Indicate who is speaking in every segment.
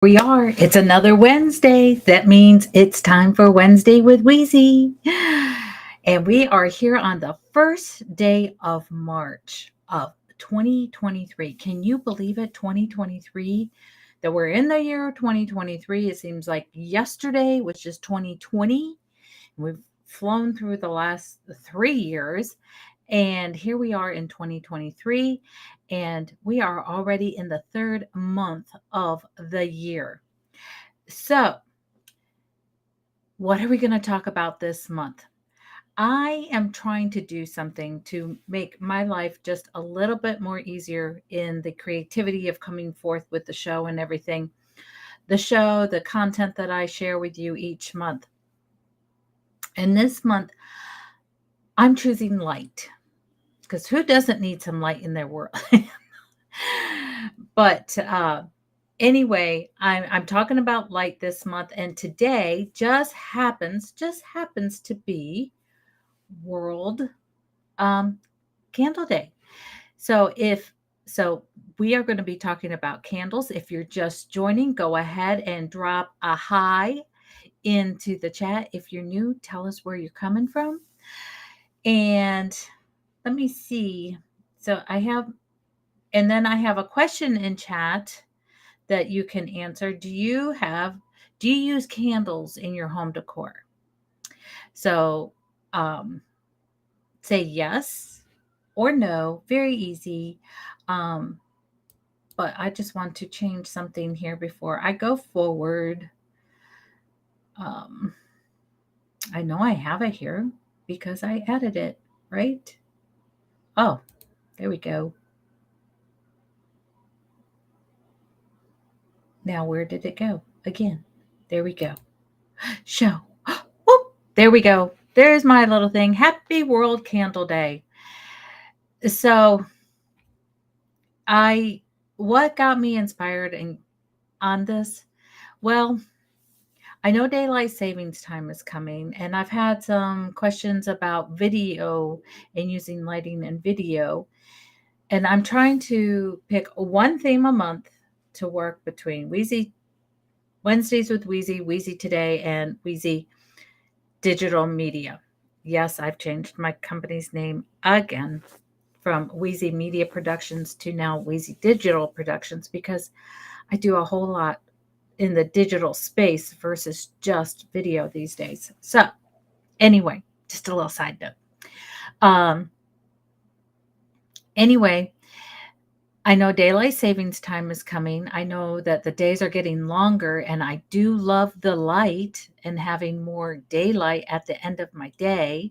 Speaker 1: We are. It's another Wednesday. That means it's time for Wednesday with Weezy. And we are here on the first day of March of 2023. Can you believe it? 2023? That we're in the year 2023. It seems like yesterday was just 2020. We've flown through the last 3 years. And here we are in 2023, and we are already in the third month of the year. So, what are we going to talk about this month? I am trying to do something to make my life just a little bit more easier in the creativity of coming forth with the show and everything. The show, the content that I share with you each month. And this month, I'm choosing light because who doesn't need some light in their world? But anyway, I'm talking about light this month, and today just happens to be World Candle Day. So if so, we are going to be talking about candles. If you're just joining, go ahead and drop a hi into the chat. If you're new, tell us where you're coming from. And let me see. So and then I have a question in chat that you can answer. Do you use candles in your home decor? So um, say yes or no, very easy. Um, but I just want to change something here before I go forward. Um, I know I have it here because I added it, right? Oh, there we go. Now, where did it go? Again, there we go. Show. Whoop, there we go. There's my little thing. Happy World Candle Day. So, I what got me inspired on this? Well, I know daylight savings time is coming, and I've had some questions about video and using lighting and video. And I'm trying to pick one theme a month to work between Weezy Wednesdays with Weezy, Weezy Today, and Weezy Digital Media. Yes, I've changed my company's name again from Weezy Media Productions to now Weezy Digital Productions because I do a whole lot in the digital space versus just video these days. So, anyway, just a little side note. Um, anyway, I know daylight savings time is coming. I know that the days are getting longer, and I do love the light and having more daylight at the end of my day.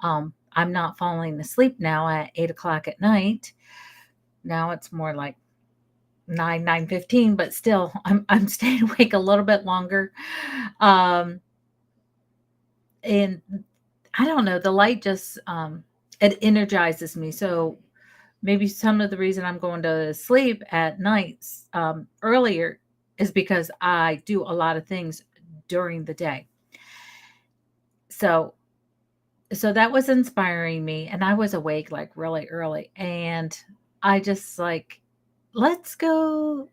Speaker 1: I'm not falling asleep now at 8 o'clock at night. Now it's more like 9:15, but still I'm staying awake a little bit longer. Um, and I don't know, the light just it energizes me. So maybe some of the reason I'm going to sleep at nights earlier is because I do a lot of things during the day. So that was inspiring me, and I was awake like really early, and I just like, let's go,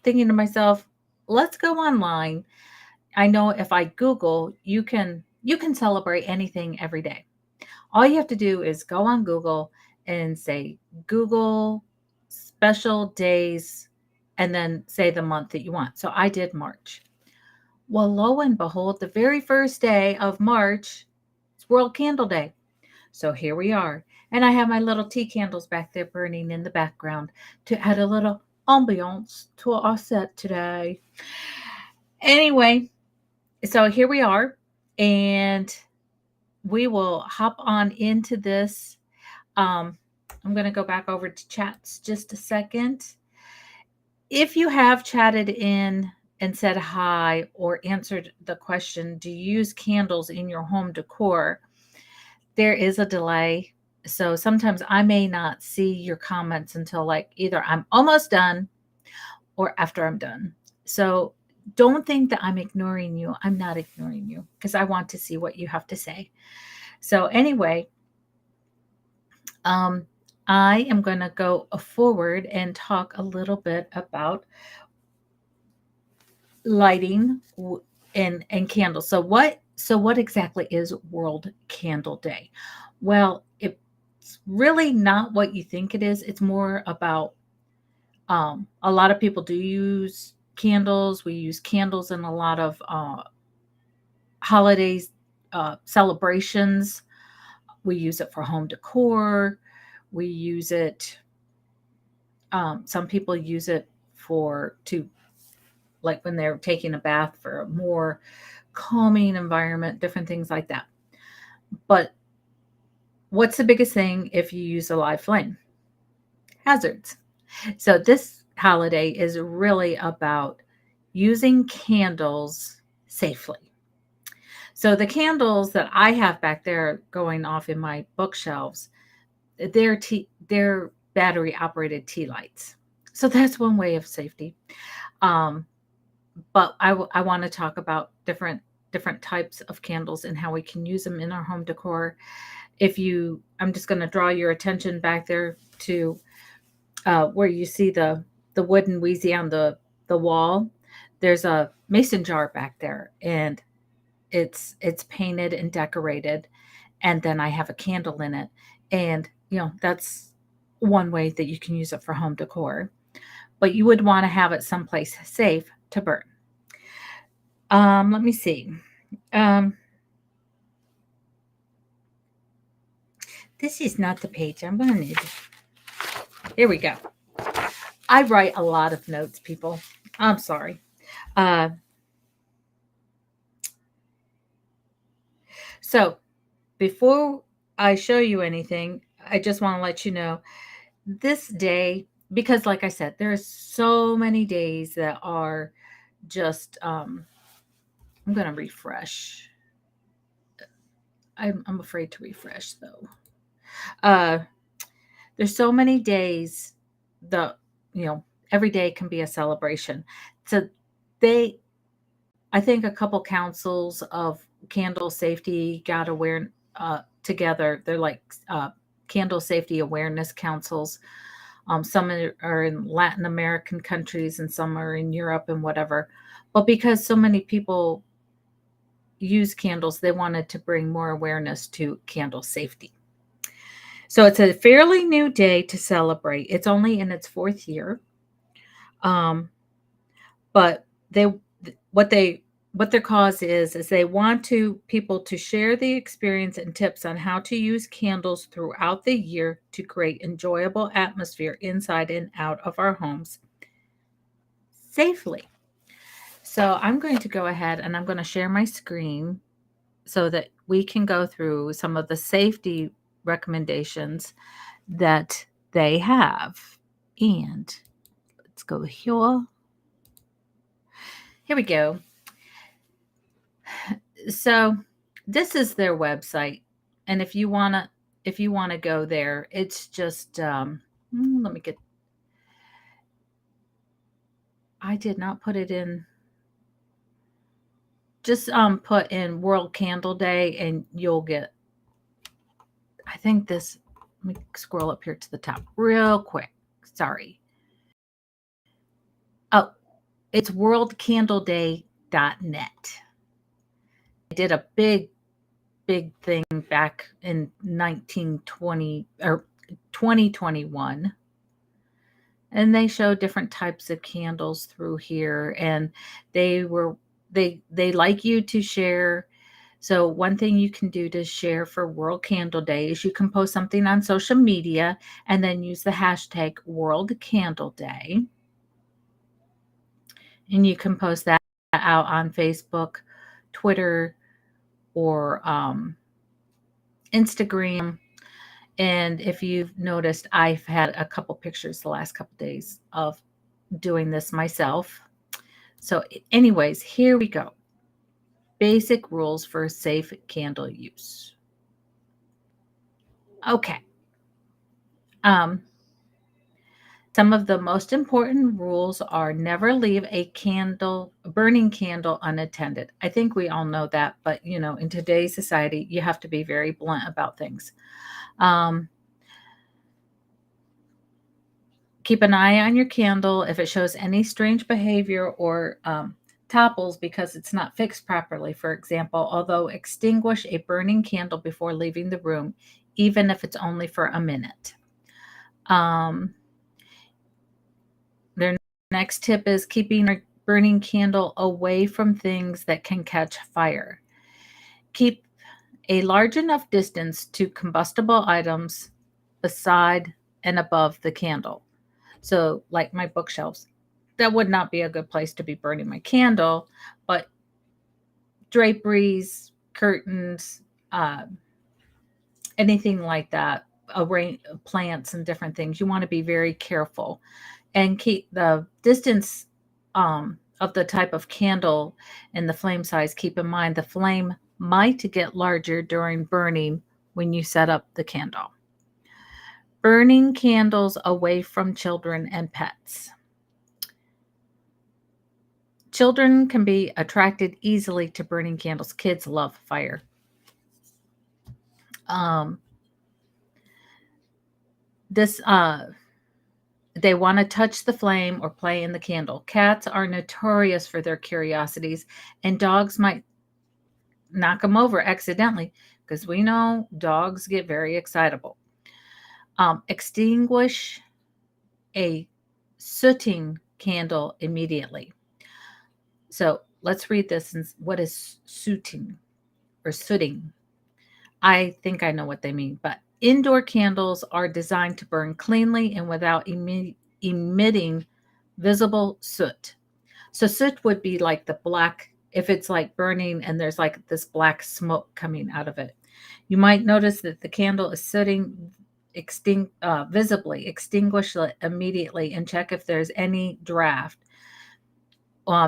Speaker 1: thinking to myself, let's go online. I know if I Google, you can celebrate anything every day. All you have to do is go on Google and say Google special days and then say the month that you want. So I did March. Well, lo and behold, the very first day of March, it's World Candle Day. So here we are. And I have my little tea candles back there burning in the background to add a little ambiance to our set today. Anyway, so here we are. And we will hop on into this. Um, I'm going to go back over to chats just a second. If you have chatted in and said hi or answered the question, do you use candles in your home decor? There is a delay. So sometimes I may not see your comments until like either I'm almost done or after I'm done. So don't think that I'm ignoring you. I'm not ignoring you because I want to see what you have to say. So anyway, um, I am going to go forward and talk a little bit about lighting and candles. So what exactly is World Candle Day? Well, it's really not what you think it is. It's more about a lot of people do use candles. We use candles in a lot of holidays, celebrations. We use it for home decor. We use it. Some people use it for to like when they're taking a bath for a more calming environment, different things like that. But what's the biggest thing if you use a live flame? Hazards. So this holiday is really about using candles safely. So the candles that I have back there going off in my bookshelves, they're battery operated tea lights. So that's one way of safety. Um, but I want to talk about different types of candles and how we can use them in our home decor. I'm just going to draw your attention back there to where you see the wooden Weezy on the wall. There's a mason jar back there, and it's painted and decorated, and then I have a candle in it, and that's one way that you can use it for home decor. But you would want to have it someplace safe to burn. Let me see. Um, this is not the page. I'm gonna need. Here we go. I write a lot of notes, people. I'm sorry. Uh, so before I show you anything, I just want to let you know this day, because like I said, there's so many days that are just. I'm gonna refresh. I'm afraid to refresh though. Uh, there's so many days the you know every day can be a celebration. So they I think a couple councils of candle safety got aware together. They're like candle safety awareness councils. Some are in Latin American countries and some are in Europe and whatever. But because so many people use candles, they wanted to bring more awareness to candle safety. So it's a fairly new day to celebrate. It's only in its fourth year. Um, but they what they what their cause is they want to people to share the experience and tips on how to use candles throughout the year to create enjoyable atmosphere inside and out of our homes safely. So I'm going to go ahead and I'm going to share my screen so that we can go through some of the safety recommendations that they have. And let's go here. Here we go. So this is their website, and if you wanna go there, it's just let me get. I did not put it in. Just put in World Candle Day, and you'll get. I think this. Let me scroll up here to the top real quick. Sorry. Oh, it's worldcandleday.net. I did a big thing back in 1920 or 2021, and they show different types of candles through here, and they were they like you to share. So one thing you can do to share for World Candle Day is you can post something on social media and then use the hashtag World Candle Day, and you can post that out on Facebook, Twitter, or Instagram. And if you've noticed, I've had a couple pictures the last couple days of doing this myself. So, anyways, here we go. Basic rules for safe candle use. Okay. Um, some of the most important rules are never leave a burning candle unattended. I think we all know that, but in today's society, you have to be very blunt about things. Um, Keep an eye on your candle. If it shows any strange behavior or topples because it's not fixed properly, for example, although extinguish a burning candle before leaving the room, even if it's only for a minute. Their next tip is keeping a burning candle away from things that can catch fire. Keep a large enough distance to combustible items beside and above the candle. So, like my bookshelves, that would not be a good place to be burning my candle, but draperies, curtains, uh, anything like that, arrange plants and different things. You want to be very careful and keep the distance of the type of candle and the flame size. Keep in mind the flame might get larger during burning when you set up the candle. Burning candles away from children and pets. Children can be attracted easily to burning candles. Kids love fire. Um, this They want to touch the flame or play in the candle. Cats are notorious for their curiosities, and dogs might knock them over accidentally because we know dogs get very excitable. Extinguish a sooting candle immediately. So let's read this. What is sooting or sooting? I think I know what they mean, but indoor candles are designed to burn cleanly and without emitting visible soot. So soot would be like the black, if it's like burning and there's like this black smoke coming out of it. You might notice that the candle is sooting visibly. Extinguish it immediately and check if there's any draft.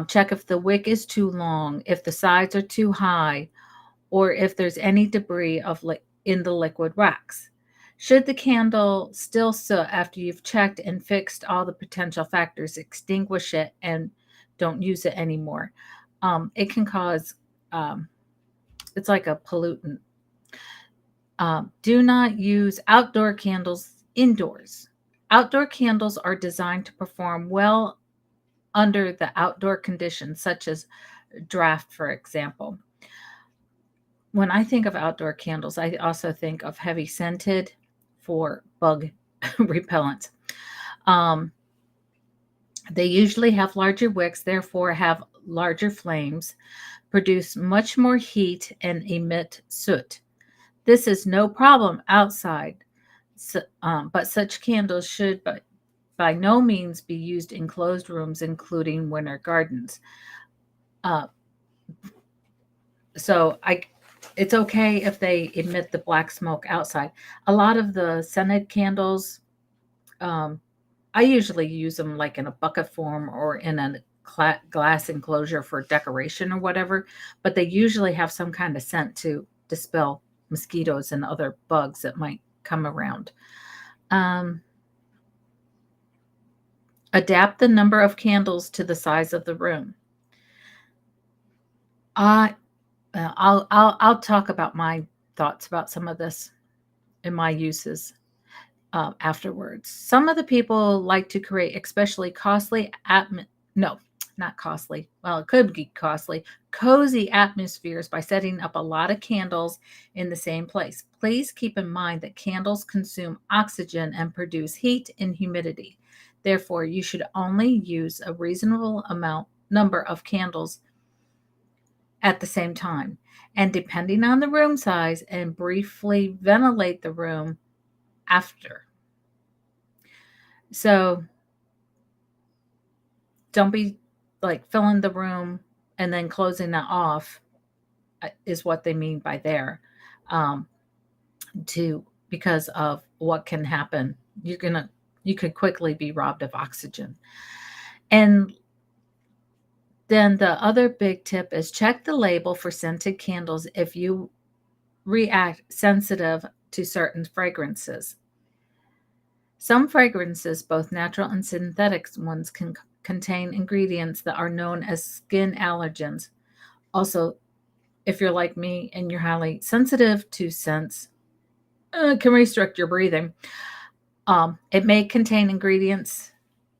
Speaker 1: Check if the wick is too long, if the sides are too high, or if there's any debris in the liquid wax. Should the candle still soot after you've checked and fixed all the potential factors, extinguish it and don't use it anymore. It can cause, it's like a pollutant. Do not use outdoor candles indoors. Outdoor candles are designed to perform well under the outdoor conditions, such as draft, for example. When I think of outdoor candles, I also think of heavy scented for bug repellent. Um, they usually have larger wicks, therefore have larger flames, produce much more heat, and emit soot. This is no problem outside, but such candles should by no means be used in closed rooms, including winter gardens. Uh, so it's okay if they emit the black smoke outside. A lot of the scented candles, um, I usually use them like in a bucket form or in a glass enclosure for decoration or whatever, but they usually have some kind of scent to dispel mosquitoes and other bugs that might come around. Um, Adapt the number of candles to the size of the room. I I'll talk about my thoughts about some of this and my uses afterwards. Some of the people like to create especially costly no, not costly. Well, it could be costly, cozy atmospheres by setting up a lot of candles in the same place. Please keep in mind that candles consume oxygen and produce heat and humidity. Therefore, you should only use a reasonable number of candles at the same time. And depending on the room size, and briefly ventilate the room after. So don't be like filling the room and then closing it off, is what they mean by there. Um, to Because of what can happen. You could quickly be robbed of oxygen. And then the other big tip is check the label for scented candles if you react sensitive to certain fragrances. Some fragrances, both natural and synthetic ones, can contain ingredients that are known as skin allergens. Also, if you're like me and you're highly sensitive to scents, can restrict your breathing. It may contain ingredients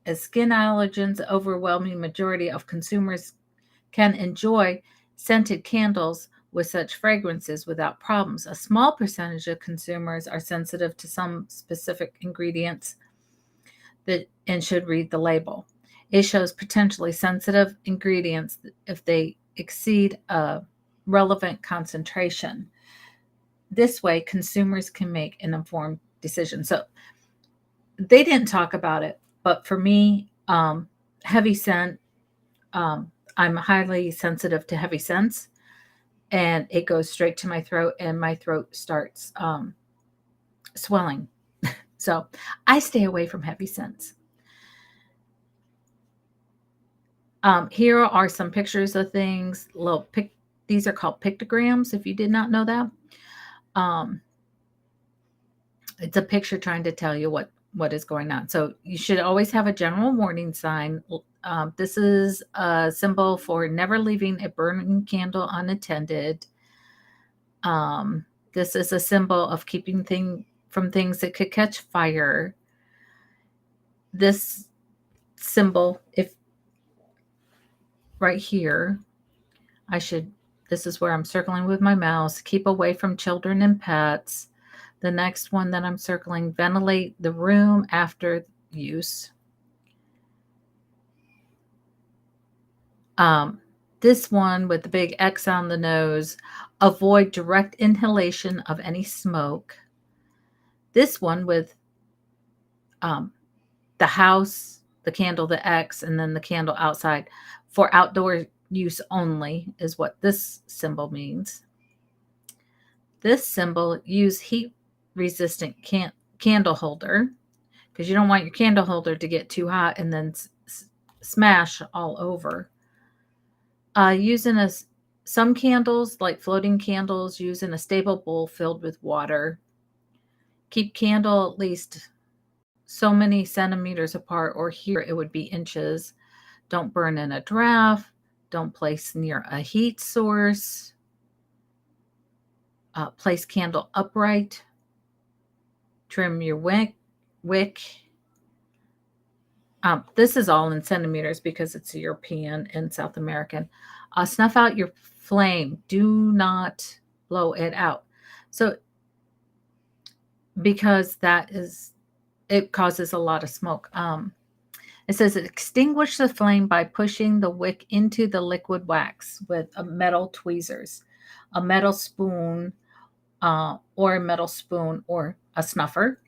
Speaker 1: as skin allergens. The overwhelming majority of consumers can enjoy scented candles with such fragrances without problems. A small percentage of consumers are sensitive to some specific ingredients that and should read the label. It shows potentially sensitive ingredients if they exceed a relevant concentration. This way, consumers can make an informed decision. So they didn't talk about it, but for me, heavy scent, I'm highly sensitive to heavy scents, and it goes straight to my throat, and my throat starts swelling. So I stay away from heavy scents. Here are some pictures of things. These are called pictograms. If you did not know that, um, it's a picture trying to tell you what is going on. So you should always have a general warning sign. This is a symbol for never leaving a burning candle unattended. This is a symbol of keeping from things that could catch fire. This symbol, if right here, this is where I'm circling with my mouse. Keep away from children and pets. The next one that I'm circling, ventilate the room after use. This one with the big X on the nose, avoid direct inhalation of any smoke. This one with the house, the candle, the X, and then the candle outside, for outdoor use only is what this symbol means. This symbol, use heat resistant candle holder, because you don't want your candle holder to get too hot and then smash all over. Some candles, like floating candles, use in a stable bowl filled with water. Keep candle at least so many centimeters apart, or here it would be inches. Don't burn in a draft. Don't place near a heat source. Place candle upright. Trim your wick. This is all in centimeters because it's European and South American. Snuff out your flame. Do not blow it out. So, because it causes a lot of smoke. It says extinguish the flame by pushing the wick into the liquid wax with a metal tweezers, a metal spoon, or a metal spoon or a snuffer.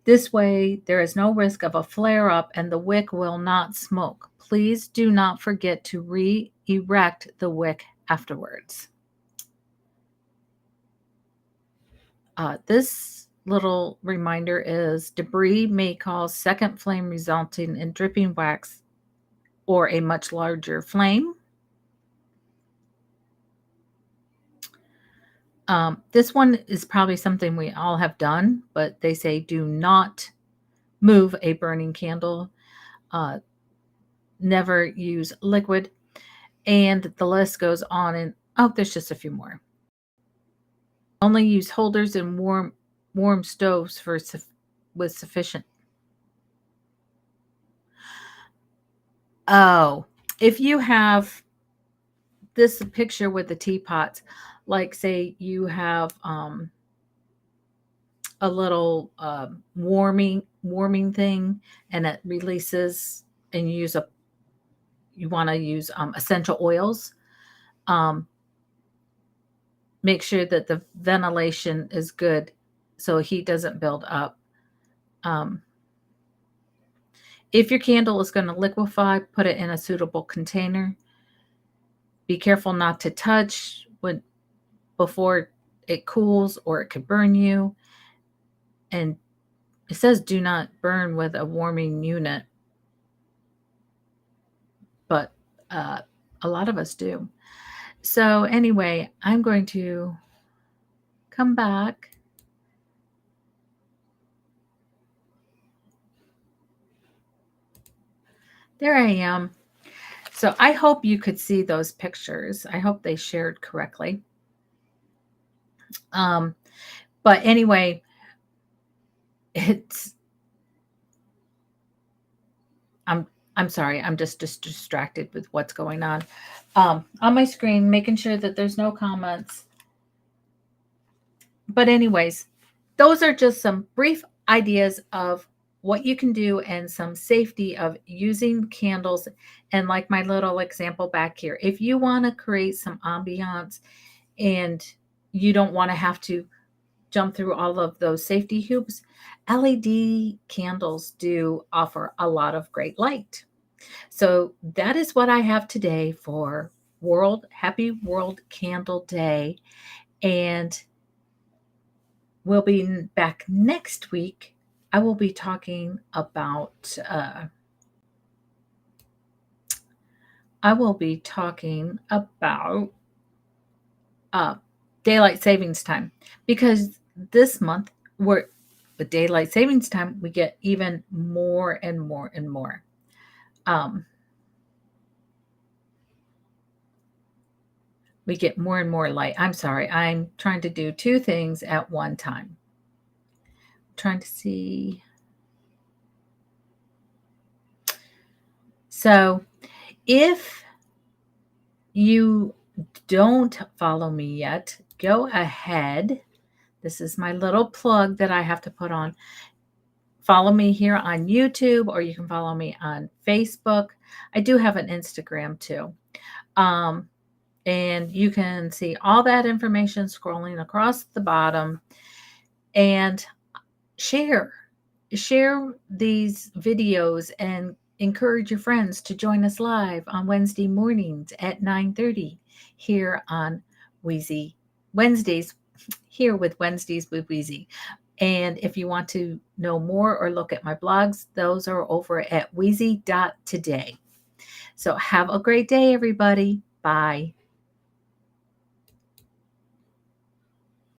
Speaker 1: This way, there is no risk of a flare up and the wick will not smoke. Please do not forget to re-erect the wick afterwards. This little reminder is debris may cause second flame, resulting in dripping wax or a much larger flame. This one is probably something we all have done, but they say do not move a burning candle. Never use liquid. And the list goes on, and there's just a few more. Only use holders in warm stoves with sufficient. Oh, if you have this picture with the teapots, like say you have a little warming thing, and it releases, and you want to use essential oils. Make sure that the ventilation is good so heat doesn't build up. If your candle is going to liquefy, put it in a suitable container. Be careful not to touch before it cools, or it could burn you. And it says do not burn with a warming unit, but a lot of us do. So anyway, I'm going to come back. There I am. So I hope you could see those pictures. I hope they shared correctly. But anyway, I'm I'm sorry, I'm just distracted with what's going on my screen, making sure that there's no comments. But anyways, those are just some brief ideas of what you can do and some safety of using candles. And like my little example back here, if you want to create some ambiance and you don't want to have to jump through all of those safety hoops, LED candles do offer a lot of great light. So that is what I have today for Happy World Candle Day. And we'll be back next week. I will be talking about uh, daylight savings time, because this month we're with daylight savings time we get even more and more and more. Um, we get more and more light. I'm sorry, I'm trying to do two things at one time. Trying to see. So if you don't follow me yet, go ahead. This is my little plug that I have to put on. Follow me here on YouTube, or you can follow me on Facebook. I do have an Instagram too. Um, and you can see all that information scrolling across the bottom. And share these videos and encourage your friends to join us live on Wednesday mornings at 9:30 here on Weezy Wednesdays, here with Wednesdays with Weezy. And if you want to know more or look at my blogs, those are over at weezy.today. So have a great day, everybody. Bye.